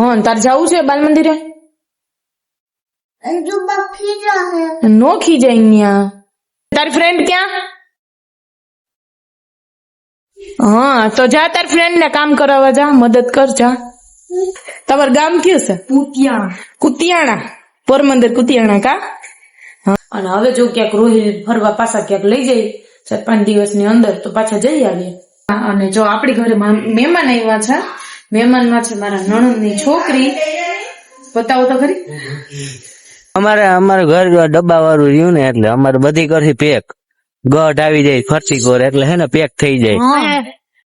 હા તાર જવું છે બાલ મંદિરે? નો ખીજાય ન્યા. તારી ફ્રેન્ડ ક્યાં? હા તો જા તાર ફ્રેન્ડ ને કામ કરાવવા જા, મદદ કર જા. તમારું ગામ કયું છે? કુતિયાણા. પોરબંદર કુતિયાણા કા? અને હવે જો ક્યાંક રોહિલ ફરવા પાછા ક્યાંક લઈ જાય 4-5 દિવસની અંદર તો પાછા જઈ આવીએ. અને જો આપણી ઘરે મહેમાન આવ્યા છે. મહેમાનમાં છે મારા નણંદની છોકરી. બતાવો તો ખરી. અમારે ઘર ડબ્બા વાળું રહ્યું ને એટલે અમારે બધી કરથી પેક ગઢ આવી જાય ખર્ચી ગોર એટલે હે ને પેક થઈ જાય.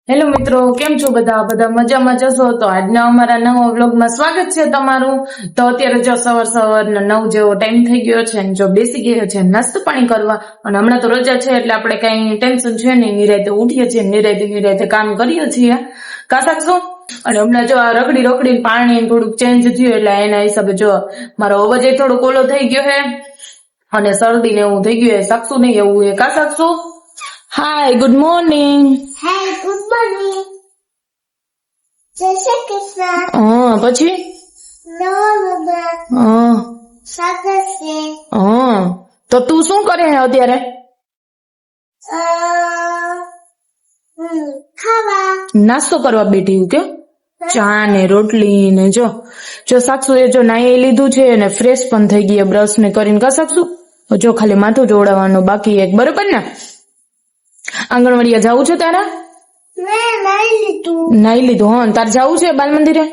હેલો મિત્રો, કેમ છો બધા મજામાં જશો? તો આજના અમારા નવા વ્લોગમાં સ્વાગત છે તમારું. તો અત્યારે જો સવારના 9 જેવો ટાઈમ થઈ ગયો છે અને જો બેસી ગયો છે નાસ્તો પાણી કરવા. અને હમણાં તો રજા છે એટલે આપણે કઈ ટેન્શન છે નહીં, નિરાતે ઉઠીએ છીએ, નિરાતે કામ કરીએ છીએ. કા શકશું? અને હમણાં જો આ રખડી પાણી થોડુંક ચેન્જ થયું એટલે એના હિસાબે જો મારો અવાજ એ થોડો ઓલો થઈ ગયો છે અને શરદી ને એવું થઈ ગયું. શકશું નહીં એવું એ. કા શકશું? હાય, ગુડ મોર્નિંગ. હાય, ગુડ મોર્નિંગ. જય શ્રી કૃષ્ણ. હા પછી સ્વાગત છે. તો તું શું કરે હે અત્યારે? ખાવા નાસ્તો કરવા બેઠી હું કે ચા ને રોટલી ને જો સાક્ષુ એ જો નાઈ લીધું છે અને ફ્રેશ પણ થઈ ગઈ, બ્રશ ને કરીને. કા સાક્ષુ? જો ખાલી માથું જોડાવાનું બાકી એક, બરોબર ને? આંગણવાડીયા જવું છે તારા? નાઈ લીધું. હા તાર જવું છે બાલ મંદિરે?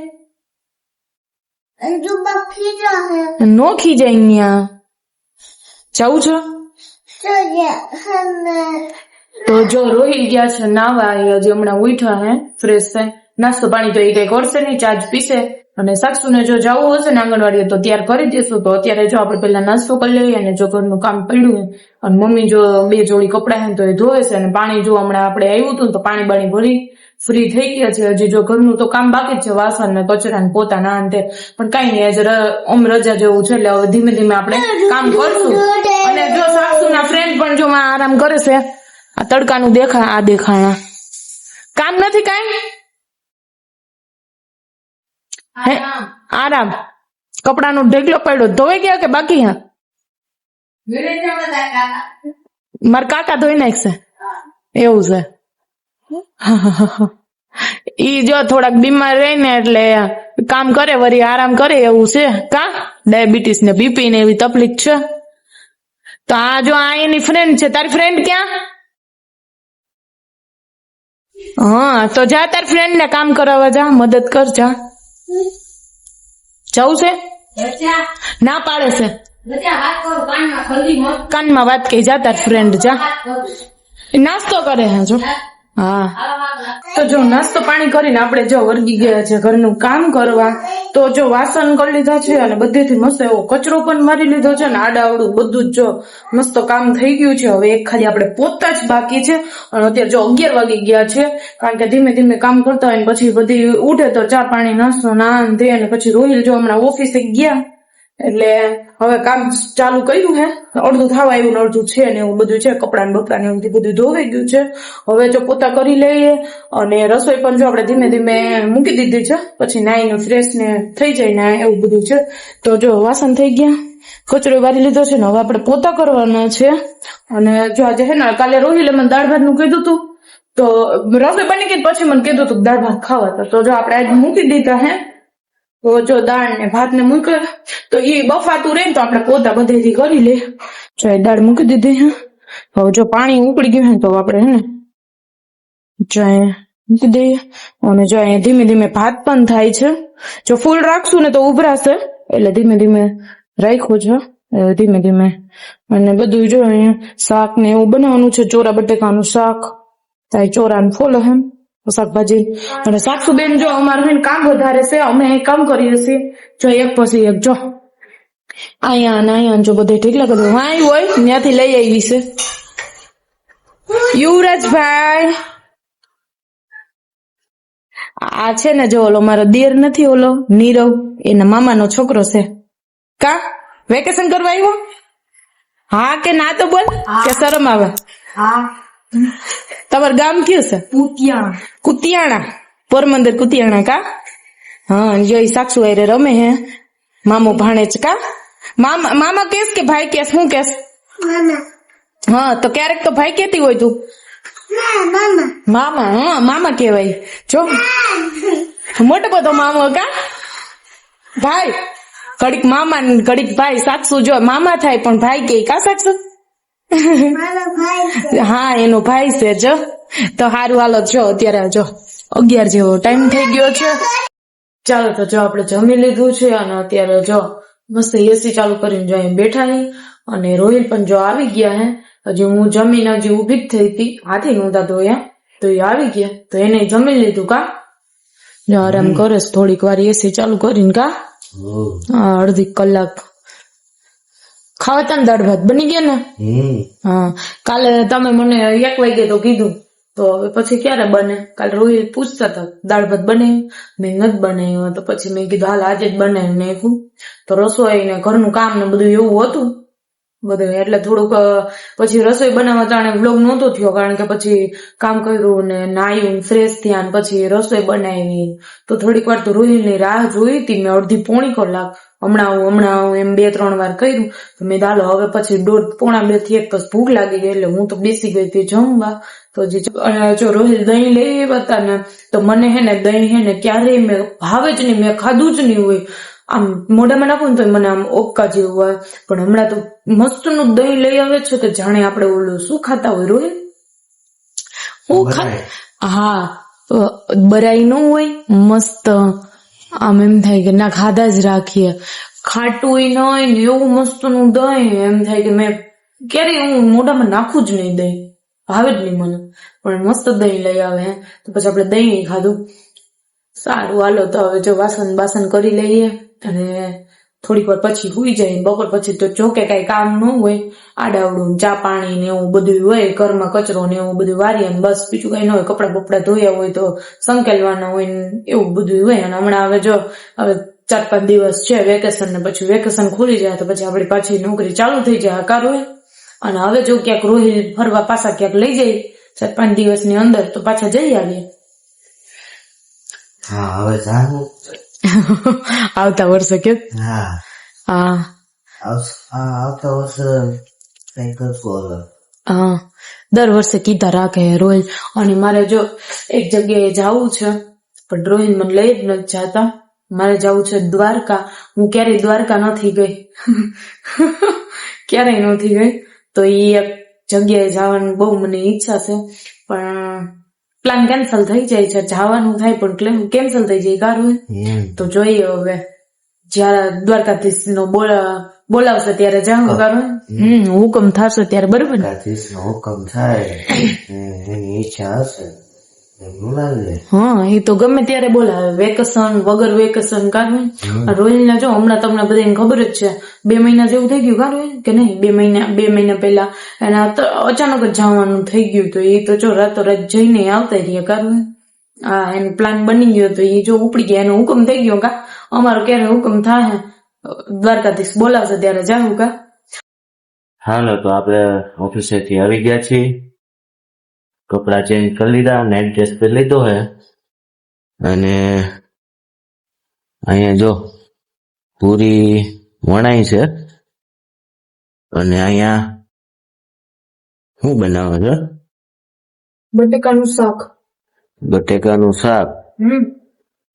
નો ખીજાય ન્યા. જવું છે તો જો રોહિલ ગયા છે નાવા. હજી હમણાં ઉઠ્યા હે, ફ્રેશ થાય. નાસ્તો પાણી તો એ કઈ કરશે નહીં, ચા જ પીશે. અને સાક્ષુ ને જો જવું હશે ને આંગણવાડીએ તો ત્યાર કરી દેશું. તો અત્યારે જો આપણે પેલા નાસ્તો કરી લઈએ અને જો ઘરનું કામ પડ્યું અને મમ્મી જો 2 જોડી કપડા હે તો એ ધોવે છે. અને પાણી જો હમણાં આપણે આવ્યું હતું તો પાણી ભરી ફ્રી થઈ ગયા છે. હજી જો ઘરનું તો કામ બાકી જ છે, વાસણ ને કચરા ને પોતા ના અંતે. પણ કઈ નહીં, આજે ઓમ રજા જેવું છે એટલે હવે ધીમે ધીમે આપણે કામ કરશું. અને જો સાક્ષુ ના ફ્રેન્ડ પણ જો આરામ કરે છે. આ તડકાનું દેખાણા કામ નથી કાંઈ. આરામ. કપડાનો ઢેકલો પડ્યો, ધોઈ ગયા કે બાકી? હા મારા કાકા ધોઈ નાખશે એવું છે. ઈ જો થોડાક બીમાર રહે ને એટલે કામ કરે વળી આરામ કરે એવું છે. કા ડાયાબિટીસ ને બીપી ને એવી તકલીફ છે. તો આ જો આ એની ફ્રેન્ડ છે. તારી ફ્રેન્ડ ક્યાં? હા તો જા તાર ફ્રેન્ડ ને કામ કરાવવા જા, મદદ કર જા. જવું છે? ના પાડે છે. કાનમાં વાત કહી. જા તાર ફ્રેન્ડ જા. નાસ્તો કરે હે જો. હા તો જો નાસ્તો પાણી કરીને આપણે જો વર્ગી ગયા છે ઘરનું કામ કરવા. તો જો વાસણ કરી લીધા છે અને બધેથી મસ્ત એવો કચરો પણ મારી લીધો છે ને આડાવડું બધું જ જો મસ્ત કામ થઈ ગયું છે. હવે એક ખાલી આપણે પોતા જ બાકી છે. અને અત્યારે જો 11 વાગી ગયા છે, કારણ કે ધીમે ધીમે કામ કરતા હોય ને પછી બધી ઉઠે તો ચા પાણી નાસ્તો ના દે. અને પછી રોહિલ જો હમણાં ઓફિસે ગયા એટલે હવે કામ ચાલુ કર્યું હે. અડધું થવા આવ્યું ને અડધું છે ને એવું બધું છે. કપડા ને બપડા ને એવું બધું ધોવાઈ ગયું છે. હવે જો પોતા કરી લઈએ અને રસોઈ પણ જો આપણે ધીમે ધીમે મૂકી દીધી છે. પછી નાઈને ફ્રેશ ને થઈ જાય ને એવું બધું છે. તો જો વાસણ થઈ ગયા, કચરો વારી લીધો છે ને હવે આપણે પોતા કરવાના છે. અને જો આજે હે ને કાલે રોહિલે મને દાળ ભાત નું કીધું હતું તો રસોઈ બની ગઈ પછી મને કીધું હતું દાળ ભાત ખાવા. તો જો આપણે આજ મૂકી દીધા હે. તો જો દાળ ને ભાત ને મૂકે તો એ બફાતું રહે તો આપણે પોતા બધેથી કરી લે. જો દાળ મૂકી દીધી હે. હવે જો પાણી ઉકળી ગયું હે તો આપણે હે ને જો મૂકી દઈએ. અને જો અહીંયા ધીમે ધીમે ભાત પણ થાય છે. જો ફૂલ રાખશું ને તો ઉભરાશે એટલે ધીમે ધીમે રાખ્યું છે. ધીમે ધીમે અને બધું જો અહીંયા શાક ને એવું બનાવવાનું છે. ચોરા બટેકાનું શાક થાય, ચોરા ને ફોલો એમ શાકભાજી. અને સાક્ષુબેન જો અમારું કામ વધારે છે, અમે કામ કરીએ છીએ જો એક પછી એક. જો અહીંયા અને અહીંયા જો બધે ઠીકલા બધું વાય હોય ત્યાંથી લઈ આવી છે. યુવરાજભાઈ આ છે ને જો ઓલો મારો દેર નથી, ઓલો નીરવ, એના મામાનો છોકરો છે. કા વેકેશન કરવા આવ્યો? હા કે ના તો બોલ કે શરમ આવે? હા. તમારું ગામ કયું છે? કુતિયાણા. કુતિયાણા. પોરબંદર કુતિયાણા કા? હા જો ઈ સાક્ષુ હારે રમે હે મામો ભાણેજ કા મામા કેસ કે ભાઈ કેસ હું કેસ મામા હા તો ક્યારેક તો ભાઈ કેતી હોય તું મામા મામા હા મામા કહેવાય જો મોટો બધો મામો કા ભાઈ ઘડીક મામા ને ઘડીક ભાઈ સાક્ષુ જો મામા થાય પણ ભાઈ કે કા સાક્ષુ મારા ભાઈ છે. હા એનો ભાઈ છે જો તો હારું હાલો જો અત્યારે જો 11 જેવો ટાઈમ થઈ ગયો છે ચાલો તો જો આપણે જમી લીધું છે અને અત્યારે જો મસ્ત એસી ચાલુ કરીને જો અહીં બેઠા હી અને રોહિલ પણ જો આવી ગયા હે હજી હું જમીને હજી ઊભી જ થઈ હતી હાથી નહોતા ધોયા તો એ આવી ગયા તો એને જમી લીધું કા જો આરામ કરે છે થોડીક વાર એસી ચાલુ કરીને કા હા, અડધી કલાક ખાવા તા દાળ ભાત બની ગયા ને હા કાલે તમે મને 1 વાગે તો કીધું તો હવે પછી ક્યારે બને કાલે રોહિત પૂછતા હતા દાળ ભાત બનાવ્યું મેં નથી બનાવ્યું તો પછી મેં કીધું હાલ આજે જ બનાવી નાખ્યું તો રસોઈ ને ઘરનું કામ ને બધું એવું હતું બધું એટલે થોડુંક પછી રસોઈ બનાવવા તાણે વ્લોગ નહોતો થયો કારણ કે પછી કામ કર્યું ને નાયું ફ્રેશ થયા ને પછી રસોઈ બનાવી તો થોડીક વાર તો રોહિલની રાહ જોઈ હતી મેં અડધી પોણી કલાક હમણાં આવું એમ 2-3 વાર કર્યું તો મેં દાલો હવે પછી 1:30-2 થી પછી ભૂખ લાગી ગઈ એટલે હું તો બેસી ગઈ હતી જમવા તો જો રોહિલ દહીં લઈ આવ્યા હતા ને તો મને હે ને દહીં હે ને ક્યારેય મેં ભાવે જ નહીં મેં ખાધું જ નહીં હોય આમ મોઢામાં નાખું ને તો મને આમ ઓપકા જેવું હોય પણ હમણાં તો મસ્તનું દહીં લઈ આવે છે કે જાણે આપણે ઓલું શું ખાતા હોય રોહિલ હા બરાઈ ન હોય મસ્ત આમ એમ થાય કે ના ખાધા જ રાખીએ ખાટું ન હોય ને એવું મસ્તનું દહીં એમ થાય કે મેં ક્યારેય હું મોઢામાં નાખું જ નહીં દહીં ભાવે જ નહીં મને પણ મસ્ત દહીં લઈ આવે હે તો પછી આપણે દહીં ખાધું સારું હાલો તો હવે જો વાસણ કરી લઈએ અને થોડીક વાર પછી સુઈ જાય બપોર પછી તો જો કે કઈ કામ ન હોય આડાવડું ચા પાણી ને એવું બધું હોય ઘરમાં કચરો ને એવું બધું વારીએ ને બસ બીજું કઈ ન હોય કપડા બપડા ધોયા હોય તો સંકેલવાના હોય ને એવું બધું હોય અને હમણાં હવે જો હવે 4-5 દિવસ છે વેકેશન ને પછી વેકેશન ખુલી જાય તો પછી આપણી પાછી નોકરી ચાલુ થઈ જાય હકાર હોય અને હવે જો ક્યાંક રોહિલ ફરવા પાછા ક્યાંક લઈ જાય 4-5 દિવસની અંદર તો પાછા જઈ આવીએ હા હવે જાણું આવતા વર્ષે કે હા હા આવતા વર્ષે કઈ કરશું હવે હા દર વર્ષે કીધા રાખે રોહિલ અને મારે જો એક જગ્યાએ જવું છે પણ રોહિલ મને લઈ જ નથી જાતા મારે જવું છે દ્વારકા હું ક્યારેય દ્વારકા નથી ગઈ ક્યારેય નથી ગઈ તો એ એક જગ્યાએ જવાની બહુ મને ઈચ્છા છે પણ પ્લાન કેન્સલ થઈ જાય છે જવાનું થાય પણ કેન્સલ થઈ જાય ગારું તો જોઈએ હવે જયારે દ્વારકાધીશ નો બોલાવશે ત્યારે જાઉં ગારું હુકમ થશે ત્યારે બરોબર ને દ્વારકાધીશનો હુકમ થાય એની ઈચ્છા હશે હા એ તો ગમે ત્યારે બોલાવે વેકેશન વગર વેકેશન કાઢવું રોહિલ ને જો હમણાં તમને બધાને ખબર જ છે 2 મહિના જેવું થઈ ગયું કાઢવું કે નહીં 2 મહિના પહેલા એના અચાનક જ જવાનું થઈ ગયું તો એ તો જો રાતોરાત જઈને આવતા રહ્યા કાઢવું હા એનો પ્લાન બની ગયો તો એ જો ઉપડી ગયા એનો હુકમ થઈ ગયો કા અમારો ક્યારે હુકમ થાય દ્વારકાધીશ બોલાવશે ત્યારે જાવું કા હાલો તો આપણે ઓફિસે થી આવી ગયા છીએ કપડા ચેન્જ કરી લીધા નાઇટ ડ્રેસ પહેરી લીધો હે અને અહીંયા જો પૂરી વણાઈ છે અને અહીંયા શું બનાવે છે બટેકાનું શાક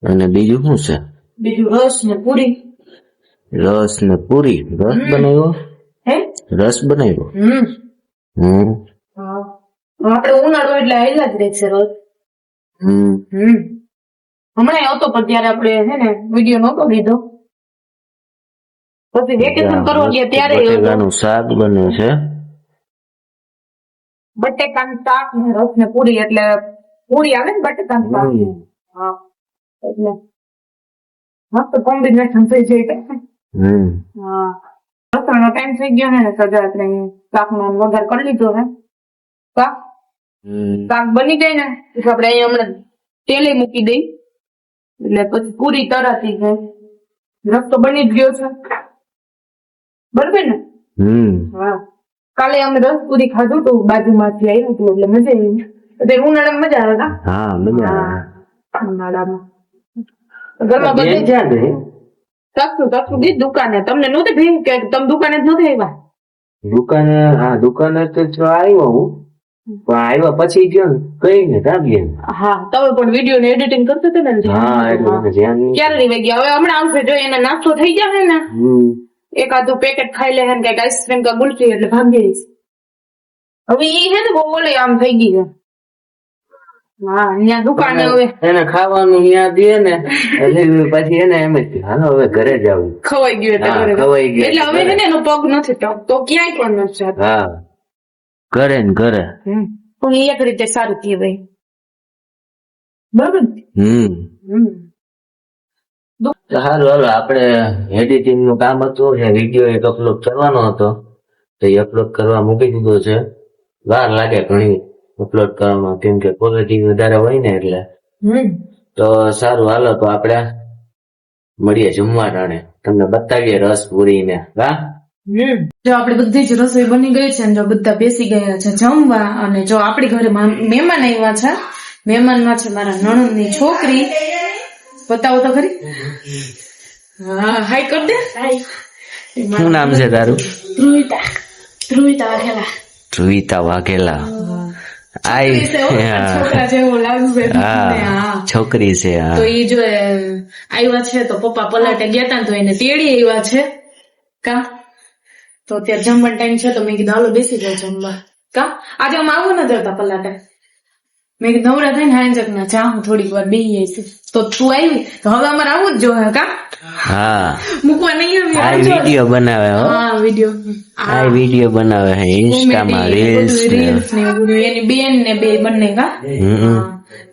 અને બીજું શું છે બીજું રસ ને પૂરી રસ બનાવ્યો રસ બનાવ્યો આપડે ઉનાળો એટલે આયલા જ રહેશે રોજ હમણાં આવતો પણ ત્યારે આપણે હે ને વિડીયો નહોતો લીધો પછી વેકેશન કરવા ગયા ત્યારે બટેકાનું શાક બને છે બટેકાનું શાક ને રસ ને પૂરી એટલે પૂરી આવે ને બટેકાનું શાક હા એટલે મસ્ત કોમ્બિનેશન થઈ જાય હા રસોઈનો ટાઈમ થઈ ગયો ને સજા એટલે શાક નો વઘાર કરી લીધો હે શાક બની જાય ને એટલે આપડે અહીંયા હમણાં તેલે મૂકી દઈ એટલે પછી પૂરી તરાતી જાય રસ તો બની જ ગયો છે બરોબર ને હા કાલે અમે રસ પૂરી ખાધું તો બાજુમાંથી આવ્યું હતું એટલે મજા આવી એટલે ઉનાળામાં મજા આવે હા મજા આવે ઉનાળામાં ઘરમાં બધે બેન ક્યાં ગઈ? સાસુ ગઈ દુકાને. તમને નહોતી ભીમ કે તમે દુકાને જ નથી આવ્યા? દુકાને તો જો આવ્યો હું, પણ આવ્યા પછી ગયો ને કઈ ને ત્યાં બેન. હા, તમે પણ વિડીયો ને એડિટિંગ કરતા હતા ને? હા એટલે મને ધ્યાન નહીં. ક્યારે રહી ગયા? હવે હમણાં આવશે જો એના નાસ્તો થઈ જશે ને, હમ. એકાદું પેકેટ ખાઈ લે કઈક આઈસ્ક્રીમ કા ગુલ્ફી એટલે ભાગી જઈશ. હવે ઈ છે ને બહુ ઓલી આમ થઈ ગઈ છે. હા, અહીંયા દુકાને હવે એને ખાવાનું ત્યાં દે ને એટલે પછી એને એમ જ થયું, હાલો હવે ઘરે જાવ. ખવાઈ ગયું એટલે હા, ઘરે. ખવાઈ ગયું એટલે હવે છે ને એનો પગ નથી ટકતો ક્યાંય પણ નથી જતો. હા, ઘરે ને ઘરે. પણ એ એક રીતે સારું કહેવાય. બરાબર ને? તો સારું, હાલો આપણે એડિટિંગ નું કામ હતું, વિડીયો એક અપલોડ કરવાનો હતો તો એ અપલોડ કરવા મૂકી દીધો છે. વાર લાગે ઘણી અપલોડ કરવામાં, કેમ કે ક્વોલિટી વધારે હોય ને એટલે. તો સારું, હાલો તો આપણે મળીએ જમવા ટાણે, તમને બતાવીએ રસ પૂરી ને. હા, જો આપડી બધી જ રસોઈ બની ગઈ છે ને જો બધા બેસી ગયા છે જમવા. અને જો આપડી ઘરે મહેમાન આવ્યા છે. મહેમાનમાં છે મારા નણંદ ની છોકરી. બતાવો તો ખરી. હા, હાય કર દે. શું નામ છે તારું? ધ્રુવિતા વાઘેલા. ધ્રુવિતા વાઘેલા. છોકરા જેવો લાગશે. હા, છોકરી છે. હા, તો એ જો આવ્યા છે તો પપ્પા પલાટે ગયા તા ને તો એને તેડી આવ્યા છે. કા તો અત્યારે જમવાનો ટાઈમ છે તો મેં કીધું હાલો બેસી જાવ જમવા. કા આજે અમે આવું ન જતા પલાટે. મેં કીધું નવરા થઈને હાંજક ના ચા હું થોડીક વાર બેસી છે તો તું આવી તો હવે અમારે આવું જ જોઈએ. કા હા, મૂકવા નહીં આ આવી. વિડીયો બનાવે. હો, હા, વિડીયો આ વિડીયો બનાવે છે ઇન્સ્ટામાં રીલ્સ ને. રીલ્સ ને એવું બધું. એની બેન ને બે બંને. કા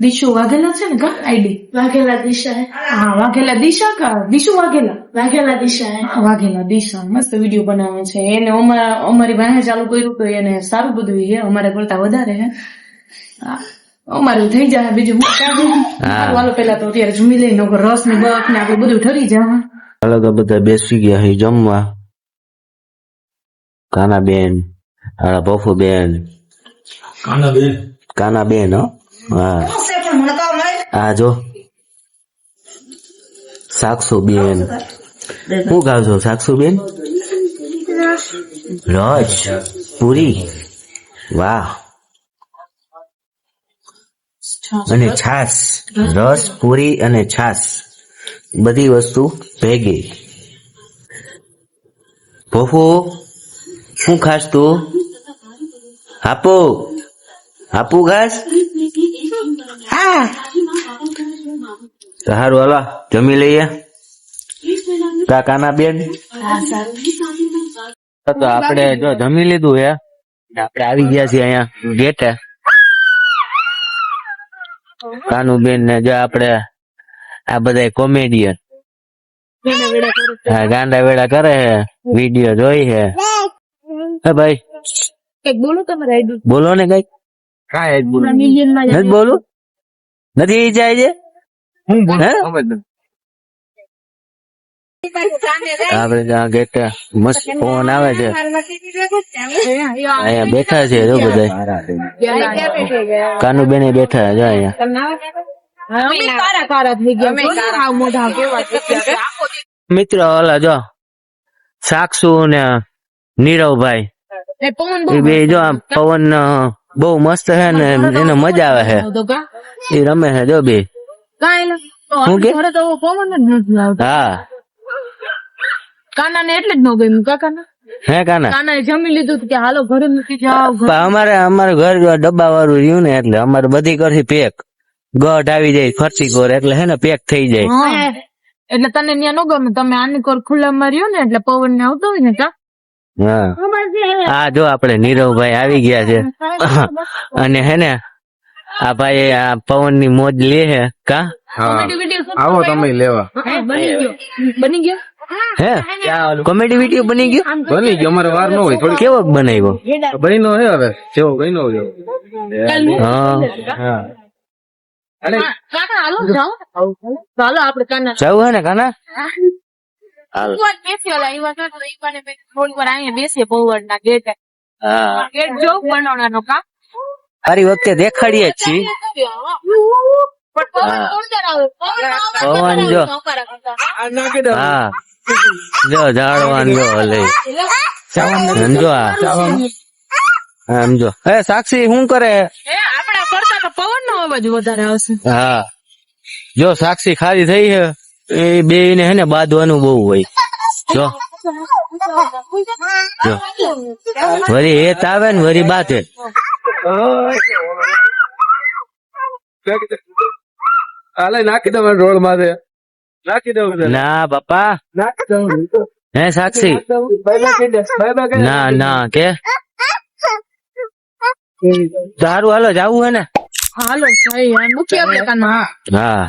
દિશુ વાઘેલા છે ને? કા આઈડી વાઘેલા દિશા હા, વાઘેલા દિશા કા દિશુ વાઘેલા. વાઘેલા દિશા વાઘેલા દિશા મસ્ત વિડીયો બનાવે છે. એને અમારી વાહે ચાલુ કર્યું તો એને સારું બધું છે, અમારે કરતા વધારે છે. અમારું થઈ જાય બીજું હું કાઢું. હાલો પેલા તો અત્યારે જમી લઈ નકર રસ ને બક ને આપણે બધું ઠરી જાય. અલગ બધા બેસી ગયા છે જમવા. કાનાબેન, પફુબેન, કાનાબેન. હો, હા, આ જો સાક્ષુબેન. શું ગાવ છો સાક્ષુબેન? રસ પૂરી. વાહ. અને છાસ, રસ પૂરી અને છાસ બધી વસ્તુ ભેગી. ભોફુ શું ખાસ તું? હાપુ ઘાસ. હા, સારું, હાલો જમી લઈએ. કાના બેન તો આપણે જો જમી લીધું હે, આપણે આવી ગયા છીએ અહીંયા ગેટે. કાનુબેન ને જો આપણે આ બધા કોમેડિયન ગાંડા વેડા કરે હે, વિડીયો જોઈ હે. હે ભાઈ કઈક બોલો તમારે આઈડી. બોલો ને કઈક. કાંઈ બોલું નથી. બોલું નથી જાય છે. આપડે ત્યાં ગેટ મસ્ત પવન આવે છે. અહીંયા બેઠા છે જો બધા. કાનુબેન બેઠા છે અહીંયા. મિત્રો ઓલા જો સાક્ષુ ને નીરવભાઈ એ બે જો આમ પવન બહુ મસ્ત છે ને એને મજા આવે છે. એ રમે છે જો બે. શું કે? હા, કાના ને એટલે જ ન ગયું. કાકા હે કાના કાના જમી લીધું કે હાલો ઘરે મૂકી જાઓ. અમારે ઘર ડબ્બા વાળું રહ્યું ને એટલે અમારે બધી કરથી પેક ગઢ આવી જાય ખર્ચી કોર એટલે હે ને પેક થઈ જાય. એટલે તને ત્યાં નો ગમે. તમે આની કોર ખુલ્લા માં રહ્યો ને એટલે પવન ને આવતો હોય ને. કા હા, આ જો આપણે નીરવભાઈ આવી ગયા છે અને હે ને આ ભાઈ આ પવન ની મોજ લે હે. કા આવો તમે લેવા. બની ગયો હે કોમેડી વિડીયો બની ગયો. બની ગયો, અમારે વાર ન હોય. થોડી કેવો બનાવ્યો? બની નો હે હવે જેવો ગઈ નો જો. હા, કાકા હાલો જાઓ. હાલો આપણે કાના જવું હે ને કાના. બેસીએ પવન ના ગેટ. ગેટ જો બનાવવાનો. કા ફરી વખતે દેખાડીએ જ છીએ. પવન જો હા જો ઝાડવાન જો હલે સમજો સમજો એ સાક્ષી શું કરે આપણા કરતા તો પવન નો અવાજ વધારે આવશે. હા જો સાક્ષી ખાલી થઈ છે એ બે ને હે ને બાંધવાનું બહુ હોય જો જો વરી હેત આવે ને વરી બાતે હાલે નાખી દો રોડ માં નાખી દો ના બાપા નાખી દો હે સાક્ષી ના ના કે સારું હાલો જાવું હે ને હાલો ભાઈ મૂકી આપણે કાનમાં. હા